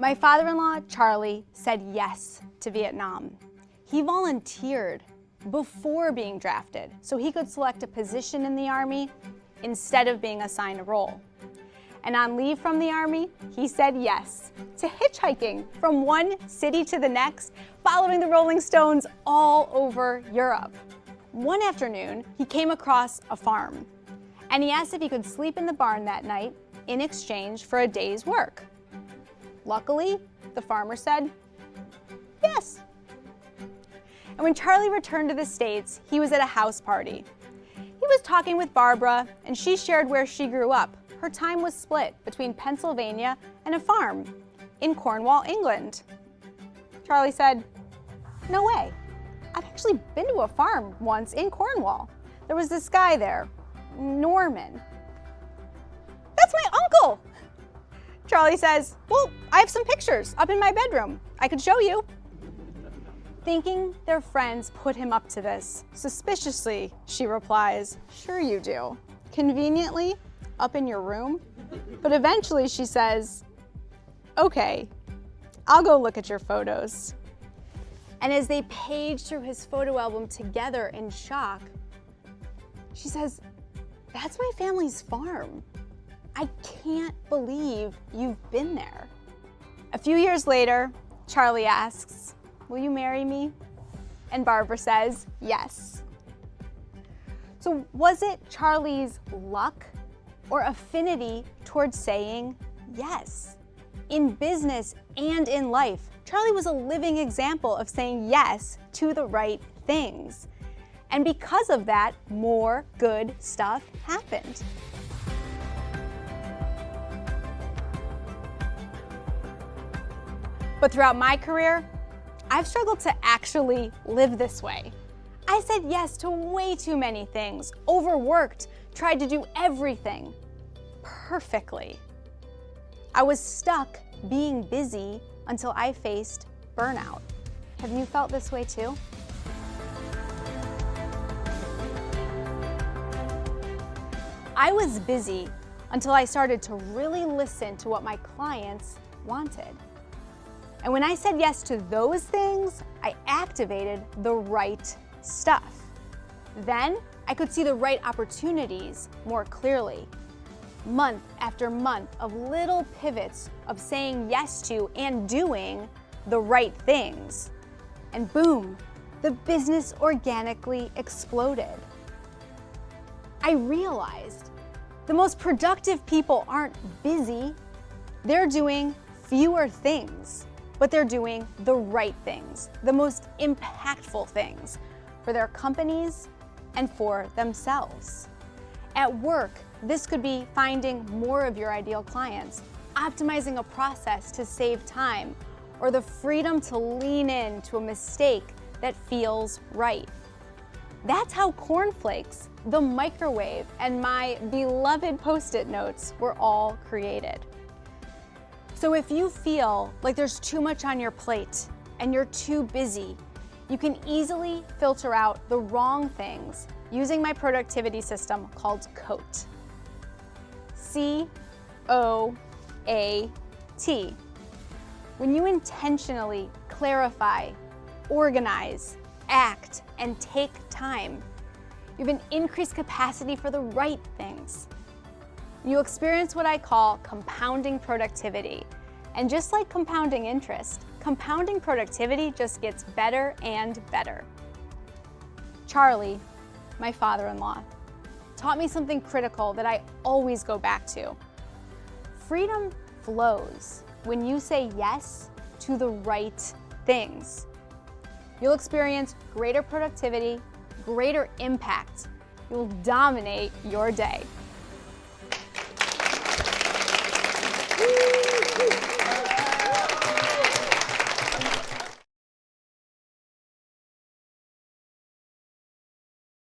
My father-in-law, Charlie, said yes to Vietnam. He volunteered before being drafted so he could select a position in the Army instead of being assigned a role. And on leave from the Army, he said yes to hitchhiking from one city to the next, following the Rolling Stones all over Europe. One afternoon, he came across a farm, and he asked if he could sleep in the barn that night in exchange for a day's work. Luckily, the farmer said yes. And when Charlie returned to the States, he was at a house party. He was talking with Barbara, and she shared where she grew up. Her time was split between Pennsylvania and a farm in Cornwall, England. Charlie said, "No way. I've actually been to a farm once in Cornwall. There was this guy there, Norman." "That's my uncle!" Charlie says, "Well, I have some pictures up in my bedroom. I could show you." Thinking their friends put him up to this, suspiciously, she replies, "Sure you do. Conveniently, up in your room?" But eventually she says, "Okay, I'll go look at your photos." And as they page through his photo album together in shock, she says, "That's my family's farm. I can't believe you've been there." A few years later, Charlie asks, "Will you marry me?" And Barbara says, "Yes." So was it Charlie's luck or affinity towards saying yes? In business and in life, Charlie was a living example of saying yes to the right things. And because of that, more good stuff happened. But throughout my career, I've struggled to actually live this way. I said yes to way too many things, overworked, tried to do everything perfectly. I was stuck being busy until I faced burnout. Have you felt this way too? I was busy until I started to really listen to what my clients wanted. And when I said yes to those things, I activated the right stuff. Then I could see the right opportunities more clearly. Month after month of little pivots of saying yes to and doing the right things. And boom, the business organically exploded. I realized the most productive people aren't busy. They're doing fewer things, but they're doing the right things, the most impactful things for their companies and for themselves. At work, this could be finding more of your ideal clients, optimizing a process to save time, or the freedom to lean into a mistake that feels right. That's how cornflakes, the microwave, and my beloved Post-it notes were all created. So if you feel like there's too much on your plate and you're too busy, you can easily filter out the wrong things using my productivity system called COAT. C-O-A-T. When you intentionally clarify, organize, act, and take time, you have an increased capacity for the right things. You experience what I call compounding productivity. And just like compounding interest, compounding productivity just gets better and better. Charlie, my father-in-law, taught me something critical that I always go back to. Freedom flows when you say yes to the right things. You'll experience greater productivity, greater impact. You'll dominate your day.